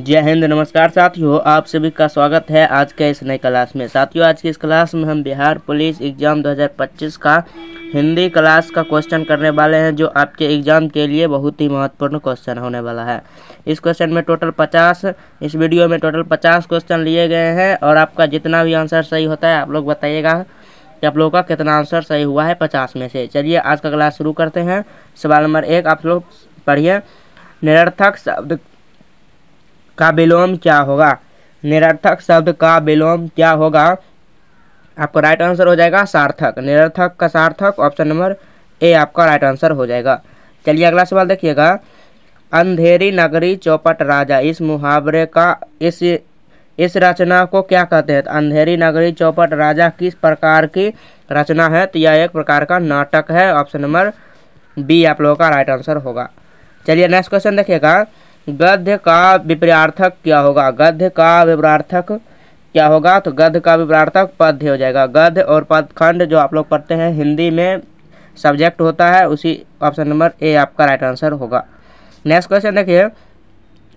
जय हिंद। नमस्कार साथियों, आप सभी का स्वागत है आज के इस नई क्लास में। साथियों, आज की इस क्लास में हम बिहार पुलिस एग्जाम 2025 का हिंदी क्लास का क्वेश्चन करने वाले हैं, जो आपके एग्जाम के लिए बहुत ही महत्वपूर्ण क्वेश्चन होने वाला है। इस क्वेश्चन में टोटल 50 इस वीडियो में टोटल 50 क्वेश्चन लिए गए हैं और आपका जितना भी आंसर सही होता है आप लोग बताइएगा कि आप लोगों का कितना आंसर सही हुआ है 50 में से। चलिए आज का क्लास शुरू करते हैं। सवाल नंबर 1 आप लोग पढ़िए। निरर्थक शब्द का विलोम क्या होगा? निरर्थक शब्द का विलोम क्या होगा? आपका राइट आंसर हो जाएगा सार्थक। निरर्थक का सार्थक ऑप्शन नंबर ए आपका राइट आंसर हो जाएगा। चलिए अगला सवाल देखिएगा। अंधेरी नगरी चौपट राजा, इस मुहावरे का इस रचना को क्या कहते हैं? अंधेरी नगरी चौपट राजा किस प्रकार की रचना है? तो यह एक प्रकार का नाटक है। ऑप्शन नंबर बी आप लोगों का राइट आंसर होगा। चलिए नेक्स्ट क्वेश्चन देखिएगा। गद्य का विपरीतार्थक क्या होगा? गद्य का विपरीतार्थक क्या होगा? तो गद्य का विपरीतार्थक पद्य हो जाएगा। गद्य और पदखंड जो आप लोग पढ़ते हैं हिंदी में सब्जेक्ट होता है, उसी ऑप्शन नंबर ए आपका राइट आंसर होगा। नेक्स्ट क्वेश्चन देखिए।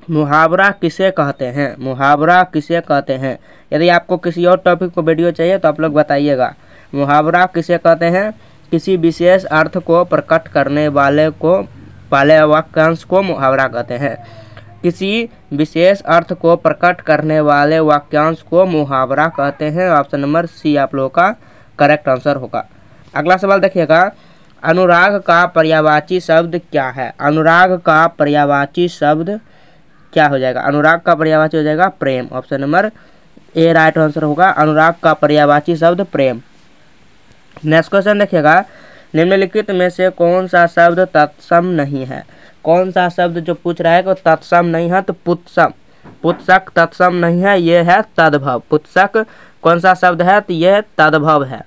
मुहावरा किसे कहते हैं? मुहावरा किसे कहते हैं? यदि आपको किसी और टॉपिक को वीडियो चाहिए तो आप लोग बताइएगा। मुहावरा किसे कहते हैं? किसी विशेष अर्थ को प्रकट करने वाले वाक्यांश को मुहावरा कहते हैं। किसी विशेष अर्थ को प्रकट करने वाले वाक्यांश को मुहावरा कहते हैं। ऑप्शन नंबर सी आप लोगों का करेक्ट आंसर होगा। अगला सवाल देखिएगा। अनुराग का पर्यायवाची शब्द क्या है? अनुराग का पर्यायवाची शब्द क्या हो जाएगा? अनुराग का पर्यायवाची हो जाएगा प्रेम। Option number A right answer होगा। अनुराग का पर्यायवाची शब्द प्रेम। नेक्स्ट क्वेश्चन देखिएगा। निम्नलिखित में से कौन सा शब्द तत्सम नहीं है? कौन सा शब्द जो पूछ रहा है कि तत्सम नहीं है? तो पुत्सम। पुत्सक तत्सम नहीं है, ये है तद्भव। पुत्सक कौन सा शब्द है? तो ये तद्भव है।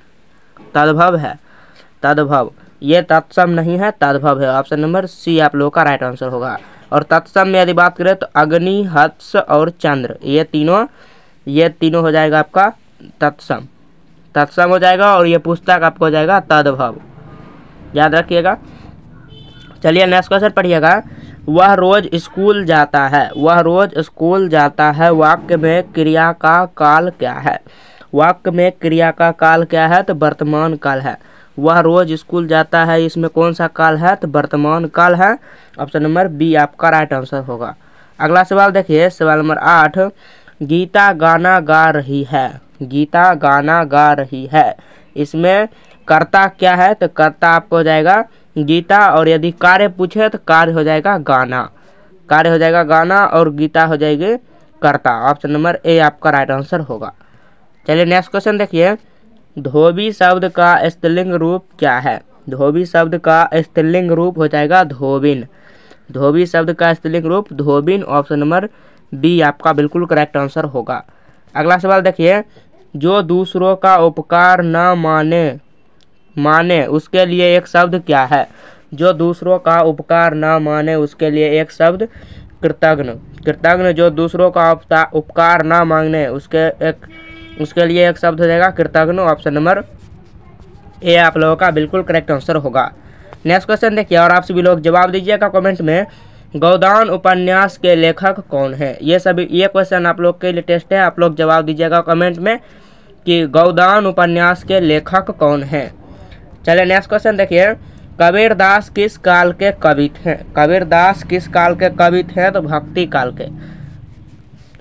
तद्भव है, तद्भव। ये तत्सम नहीं है, तद्भव है। ऑप्शन नंबर सी आप लोगों का राइट आंसर होगा। और तत्सम में यदि बात करें तो अग्नि, हत्स और चंद्र, ये तीनों हो जाएगा आपका तत्सम। तत्सम हो जाएगा और ये पुस्तक आपको हो जाएगा तद्भव, याद रखिएगा। चलिए नेक्स्ट क्वेश्चन पढ़िएगा। वह रोज स्कूल जाता है। वह रोज स्कूल जाता है वाक्य में क्रिया का काल क्या है? वाक्य में क्रिया का काल क्या है? तो वर्तमान काल है। वह रोज स्कूल जाता है, इसमें कौन सा काल है? तो वर्तमान काल है। ऑप्शन नंबर बी आपका राइट आंसर होगा। अगला सवाल देखिए। सवाल नंबर 8। गीता गाना गा रही है। गीता गाना गा रही है, इसमें कर्ता क्या है? तो कर्ता आपको हो जाएगा गीता, और यदि कार्य पूछे तो कार्य हो जाएगा गाना। कार्य हो जाएगा गाना और गीता हो जाएगी कर्ता। ऑप्शन नंबर ए आपका राइट आंसर होगा। चलिए नेक्स्ट क्वेश्चन देखिए। धोबी शब्द का स्त्रीलिंग रूप क्या है? धोबी शब्द का स्त्रीलिंग रूप हो जाएगा धोबिन। धोबी शब्द का स्त्रीलिंग रूप धोबिन। ऑप्शन नंबर बी आपका बिल्कुल करेक्ट आंसर होगा। अगला सवाल देखिए। जो दूसरों का उपकार न माने उसके लिए एक शब्द क्या है? जो दूसरों का उपकार न माने उसके लिए एक शब्द कृतज्ञ। कृतज्ञ जो दूसरों का उपकार न मांगने उसके लिए एक शब्द हो जाएगा कृतज्ञ। ऑप्शन नंबर ए आप लोगों का बिल्कुल करेक्ट आंसर होगा। नेक्स्ट क्वेश्चन देखिए और आप सभी लोग जवाब दीजिएगा कमेंट में। गोदान उपन्यास के लेखक कौन है? ये क्वेश्चन आप लोग के लिए टेस्ट है। आप लोग जवाब दीजिएगा कमेंट में कि गोदान उपन्यास के लेखक कौन है। चलिए नेक्स्ट क्वेश्चन देखिए। कबीरदास किस काल के कवि थे? कबीरदास किस काल के कवि थे? तो भक्ति काल के।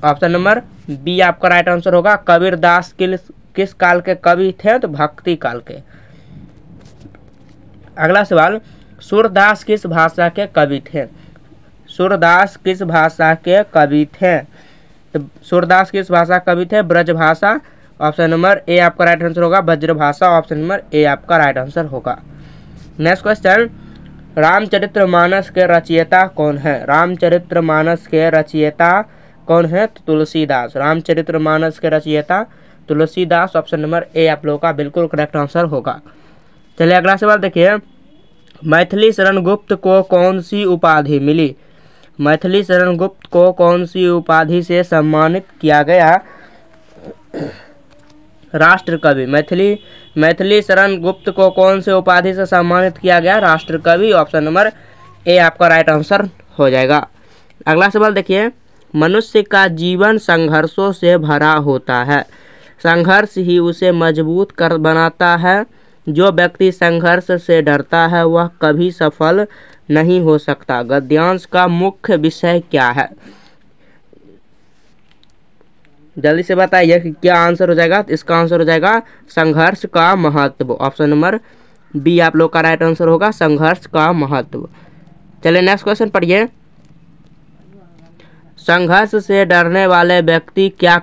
ऑप्शन नंबर बी आपका राइट आंसर होगा। कबीरदास किस काल के कवि थे? तो भक्ति काल के। अगला सवाल। सूरदास किस भाषा के कवि थे? सूरदास किस भाषा के कवि थे? तो सूरदास किस भाषा कवि थे? ब्रजभाषा। ऑप्शन नंबर ए आपका राइट आंसर होगा ब्रजभाषा। ऑप्शन नंबर ए आपका राइट आंसर होगा। Next question. रामचरितमानस के रचयिता कौन है? रामचरितमानस के रचयिता कौन है? तो तुलसीदास। रामचरितमानस के रचयिता तुलसीदास। ऑप्शन नंबर ए आप लोगों का बिल्कुल करेक्ट आंसर होगा। चलिए अगला सवाल देखिए। मैथिली शरण गुप्त को कौन सी उपाधि मिली? मैथिली शरण गुप्त को कौन सी उपाधि से सम्मानित किया गया? राष्ट्र कवि। मैथिली शरण गुप्त को कौन से उपाधि से सम्मानित किया गया? राष्ट्र कवि। ऑप्शन नंबर ए आपका राइट आंसर हो जाएगा। अगला सवाल देखिए। मनुष्य का जीवन संघर्षों से भरा होता है। संघर्ष ही उसे मजबूत कर बनाता है। जो व्यक्ति संघर्ष से डरता है वह कभी सफल नहीं हो सकता। गद्यांश का मुख्य विषय क्या है? जल्दी से बताइए कि क्या आंसर हो जाएगा। तो इसका आंसर हो जाएगा संघर्ष का महत्व। ऑप्शन नंबर बी आप लोग का राइट आंसर होगा, संघर्ष का महत्व। चलिए नेक्स्ट क्वेश्चन पढ़िए। संघर्ष से डरने वाले व्यक्ति क्या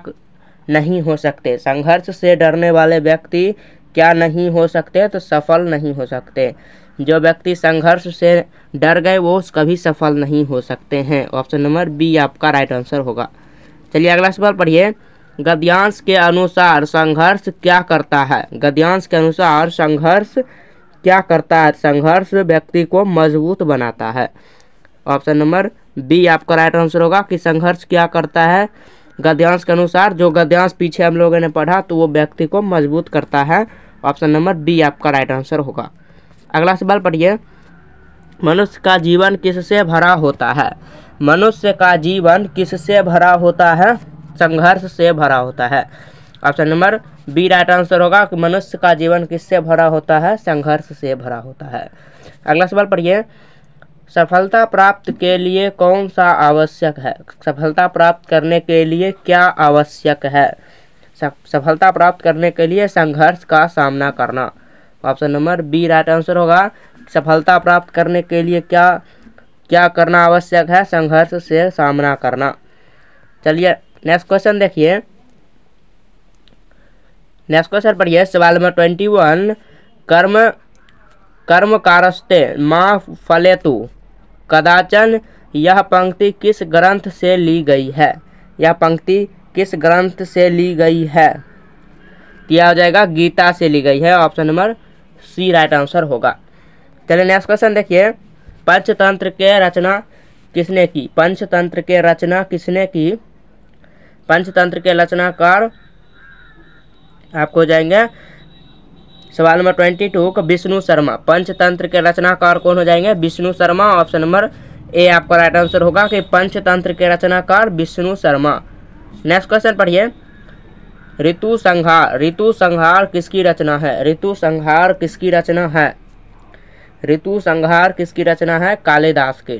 नहीं हो सकते? संघर्ष से डरने वाले व्यक्ति क्या नहीं हो सकते? तो सफल नहीं हो सकते। जो व्यक्ति संघर्ष से डर गए वो कभी सफल नहीं हो सकते हैं। ऑप्शन नंबर बी आपका राइट आंसर होगा। चलिए अगला सवाल पढ़िए। गद्यांश के अनुसार संघर्ष क्या करता है? गद्यांश के अनुसार संघर्ष क्या करता है? संघर्ष व्यक्ति को मजबूत बनाता है। ऑप्शन नंबर बी आपका राइट आंसर होगा कि संघर्ष क्या करता है गद्यांश के अनुसार। जो गद्यांश पीछे हम लोगों ने पढ़ा तो वो व्यक्ति को मजबूत करता है। ऑप्शन नंबर बी आपका राइट आंसर होगा। अगला सवाल पढ़िए। मनुष्य का जीवन किससे भरा होता है? मनुष्य का जीवन किससे भरा होता है? संघर्ष से भरा होता है। Option number B right answer होगा कि मनुष्य का जीवन किससे भरा होता है? संघर्ष से भरा होता है। अगला सवाल पढ़िए। सफलता प्राप्त के लिए कौन सा आवश्यक है? सफलता प्राप्त करने के लिए क्या आवश्यक है? सफलता प्राप्त करने के लिए संघर्ष का सामना करना। Option number B right answer होगा। सफलता प्राप्त करने के लिए क्या क्या करना आवश्यक है? संघर्ष से सामना करना। चलिए नेक्स्ट क्वेश्चन देखिए। नेक्स्ट क्वेश्चन पढ़िए। सवाल नंबर 21। कर्म कारस्ते माँ फलेतु कदाचन यह पंक्ति किस ग्रंथ से ली गई है? यह पंक्ति किस ग्रंथ से ली गई है? क्या हो जाएगा? गीता से ली गई है। Option number C right answer होगा। चलिए नेक्स्ट क्वेश्चन देखिए। पंचतंत्र के रचना किसने की? पंचतंत्र के रचना किसने की? पंचतंत्र के रचनाकार आपको जाएंगे सवाल नंबर 22 का विष्णु शर्मा। पंचतंत्र के रचनाकार कौन हो जाएंगे? Vishnu Sharma. Option number A आपका राइट आंसर होगा कि पंचतंत्र के रचनाकार विष्णु शर्मा। नेक्स्ट क्वेश्चन पढ़िए। ऋतु संहार। ऋतु संहार किसकी रचना है? ऋतु संहार किसकी रचना है? ऋतु संहार किसकी रचना है? कालिदास की।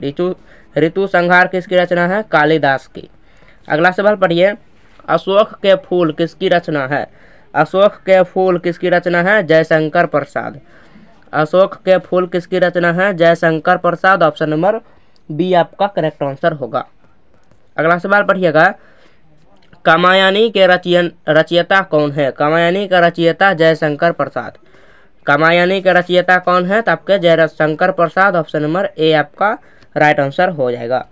ऋतु संहार किसकी रचना है? कालिदास की। अगला सवाल पढ़िए। अशोक के फूल किसकी रचना है? अशोक के फूल किसकी रचना है? जयशंकर प्रसाद। अशोक के फूल किसकी रचना है? Jaishankar Prasad. Option number B आपका करेक्ट आंसर होगा। अगला सवाल पढ़िएगा। कामायनी के रचयिता कौन है? कामायनी का रचयिता जयशंकर प्रसाद। कामायनी के रचयिता कौन है? तो आपके Jaishankar Prasad. Option number A आपका राइट आंसर हो जाएगा।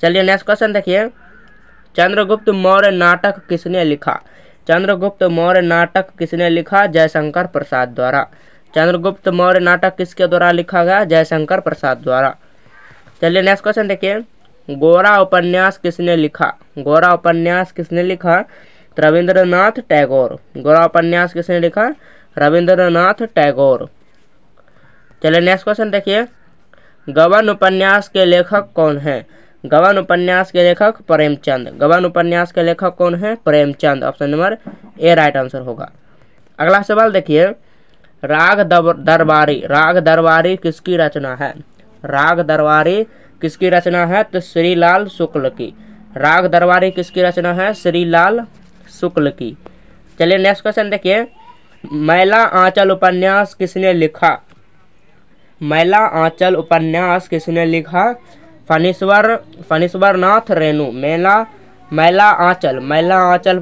चलिए नेक्स्ट क्वेश्चन देखिए। चंद्रगुप्त मौर्य नाटक किसने लिखा? चंद्रगुप्त मौर्य नाटक किसने लिखा? जयशंकर प्रसाद द्वारा। चंद्रगुप्त मौर्य नाटक किसके द्वारा लिखा गया? जयशंकर प्रसाद द्वारा। चलिए नेक्स्ट क्वेश्चन देखिए। गोरा उपन्यास किसने लिखा? गोरा उपन्यास किसने लिखा? रविंद्रनाथ टैगोर। गोरा उपन्यास किसने लिखा? रविंद्रनाथ टैगोर। चलिए नेक्स्ट क्वेश्चन देखिए। गबन उपन्यास के लेखक कौन है? गबन उपन्यास के लेखक प्रेमचंद। गबन उपन्यास के लेखक कौन है? Premchand. Option number A right answer होगा। अगला सवाल देखिए। राग दरबारी। राग दरबारी किसकी रचना है? राग दरबारी किसकी रचना है? तो श्रीलाल शुक्ल की। राग दरबारी किसकी रचना है? श्रीलाल शुक्ल की। चलिए नेक्स्ट क्वेश्चन देखिए। मैला आंचल उपन्यास किसने लिखा? मैला आंचल उपन्यास किसने लिखा? फणीश्वर नाथ रेणु। मैला आंचल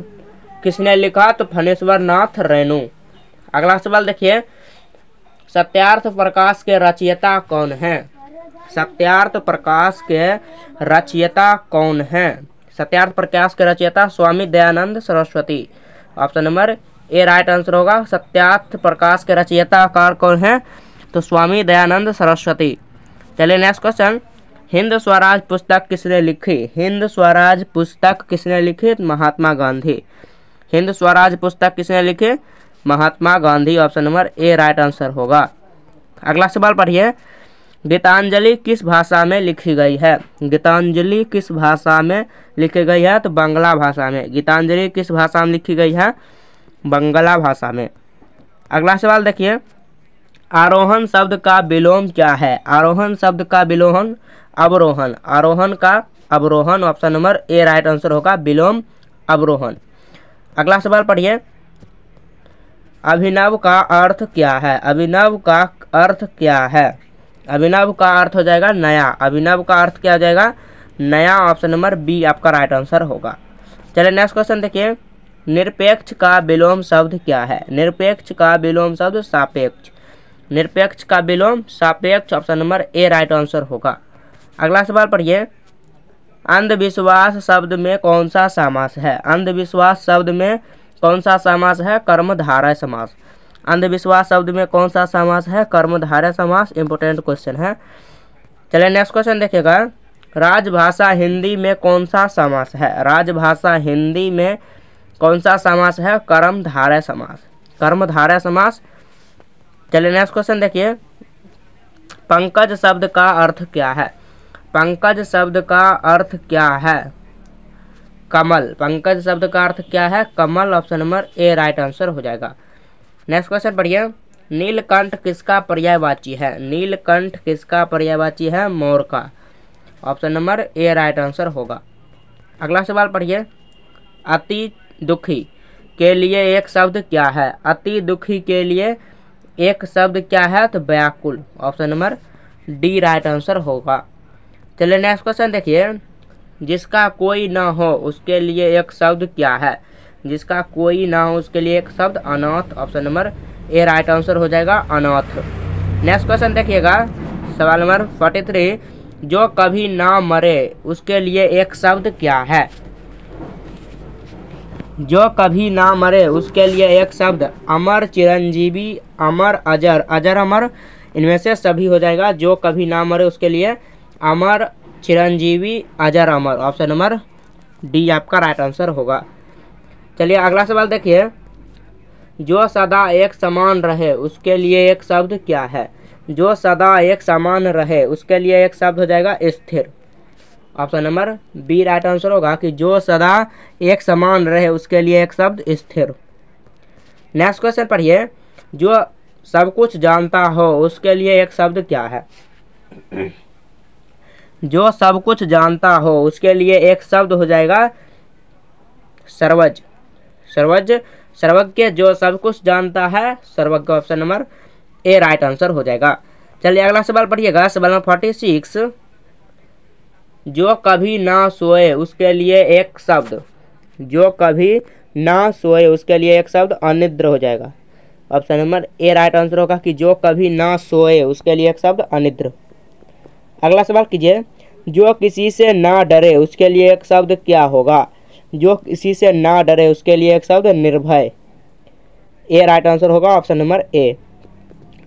किसने लिखा? तो फणीश्वर नाथ रेणु। अगला सवाल देखिए। सत्यार्थ प्रकाश के रचयिता कौन है? सत्यार्थ प्रकाश के रचयिता कौन है? सत्यार्थ प्रकाश के रचयिता Swami Dayanand Saraswati. Option number A right answer होगा। सत्यार्थ प्रकाश के रचयिताकार कौन है? तो स्वामी दयानंद सरस्वती। चलिए नेक्स्ट क्वेश्चन। हिंद स्वराज पुस्तक किसने लिखी? हिंद स्वराज पुस्तक किसने लिखी? महात्मा गांधी। हिंद स्वराज पुस्तक किसने लिखी? Mahatma Gandhi. Option number A right answer होगा। अगला सवाल पढ़िए। गीतांजलि किस भाषा में लिखी गई है? गीतांजलि किस भाषा में लिखी गई है? तो बंगला भाषा में। गीतांजलि किस भाषा में लिखी गई है? बंगला भाषा में। अगला सवाल देखिए, आरोहण शब्द का विलोम क्या है? आरोहण शब्द का विलोम अवरोहण। आरोहण का अवरोहण, option number A right answer होगा, विलोम अवरोहण। अगला सवाल पढ़िए, अभिनव का अर्थ क्या है? अभिनव का अर्थ क्या है? अभिनव का अर्थ हो जाएगा नया। अभिनव का अर्थ क्या हो जाएगा? नया, ऑप्शन नंबर बी आपका राइट आंसर होगा। चलिए नेक्स्ट क्वेश्चन देखिए, निरपेक्ष का विलोम शब्द क्या है? निरपेक्ष का विलोम शब्द सापेक्ष। निरपेक्ष का विलोम सापेक्ष, option number A right answer होगा। अगला सवाल पढ़िए, अंधविश्वास शब्द में कौन सा समास है? अंधविश्वास शब्द में कौन सा समास है? कर्मधारय समास। अंधविश्वास शब्द में कौन सा समास है? कर्मधारय समास। इंपोर्टेंट क्वेश्चन है। चलिए नेक्स्ट क्वेश्चन देखिएगा, राजभाषा हिंदी में कौन सा समास है? राजभाषा हिंदी में कौन सा समास है? कर्मधारय समास। कर्मधारय समास। चलिए नेक्स्ट क्वेश्चन देखिए, पंकज शब्द का अर्थ क्या है? पंकज शब्द का अर्थ क्या है? कमल। पंकज शब्द का अर्थ क्या है? कमल, option number A right answer हो जाएगा। नेक्स्ट क्वेश्चन पढ़िए, नीलकंठ किसका पर्यायवाची है? नीलकंठ किसका पर्यायवाची है? मोर का, option number A right answer होगा। अगला सवाल पढ़िए, अति दुखी के लिए एक शब्द क्या है? अति दुखी के लिए एक शब्द क्या है? तो व्याकुल, option number D right answer होगा। चलिए नेक्स्ट क्वेश्चन देखिए, जिसका कोई ना हो उसके लिए एक शब्द क्या है? जिसका कोई ना हो उसके लिए एक शब्द अनाथ, option number A right answer हो जाएगा, अनाथ। नेक्स्ट क्वेश्चन देखिएगा, सवाल नंबर 43, जो कभी ना मरे उसके लिए एक शब्द क्या है? जो कभी ना मरे उसके लिए एक शब्द अमर, चिरंजीवी, अमर, अजर। अजर अमर इनमें से सभी हो जाएगा। जो कभी ना मरे उसके लिए अमर, चिरंजीवी, अजर, अमर, ऑप्शन नंबर डी आपका राइट आंसर होगा। चलिए अगला सवाल देखिए, जो सदा एक समान रहे उसके लिए एक शब्द क्या है? जो सदा एक समान रहे उसके लिए एक शब्द हो जाएगा स्थिर, option number B right answer होगा कि जो सदा एक समान रहे उसके लिए एक शब्द स्थिर। नेक्स्ट क्वेश्चन पढ़िए, जो सब कुछ जानता हो उसके लिए एक शब्द क्या है? जो सब कुछ जानता हो उसके लिए एक शब्द हो जाएगा सर्वज्ञ। सर्वज्ञ, सर्वज्ञ जो सब कुछ जानता है, सर्वज्ञ, option number A right answer हो जाएगा। चलिए अगला सवाल पढ़िएगा, सवाल नंबर 46, जो कभी ना सोए उसके लिए एक शब्द। जो कभी ना सोए उसके लिए एक शब्द अनिद्र हो जाएगा, option number A right answer होगा कि जो कभी ना सोए उसके लिए एक शब्द अनिद्र। अगला सवाल कीजिए, जो किसी से ना डरे उसके लिए एक शब्द क्या होगा? जो किसी से ना डरे उसके लिए एक शब्द निर्भय, ए राइट आंसर होगा, ऑप्शन नंबर ए।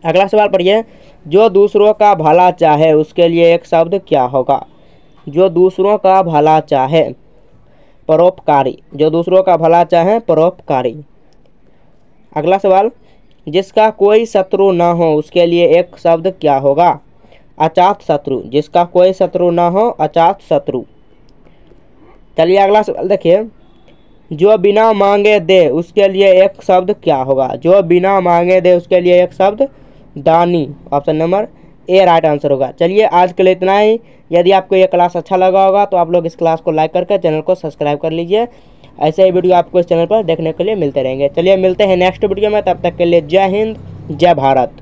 अगला सवाल पढ़िए, जो दूसरों का भला चाहे उसके लिए एक शब्द क्या होगा? जो दूसरों का भला चाहे, परोपकारी। जो दूसरों का भला चाहे, परोपकारी। अगला सवाल, जिसका कोई शत्रु ना हो उसके लिए एक शब्द क्या होगा? अजात शत्रु। जिसका कोई शत्रु ना हो, अजात शत्रु। चलिए अगला सवाल देखिए, जो बिना मांगे दे उसके लिए एक शब्द क्या होगा? जो बिना मांगे दे उसके लिए एक शब्द दानी, option number A right answer होगा। चलिए आज के लिए इतना ही। यदि आपको ये क्लास अच्छा लगा होगा तो आप लोग इस क्लास को लाइक करके चैनल को सब्सक्राइब कर लीजिए। ऐसे ही वीडियो आपको इस चैनल पर देखने के लिए मिलते रहेंगे। चलिए मिलते हैं नेक्स्ट वीडियो में, तब तक के लिए जय हिंद, जय भारत।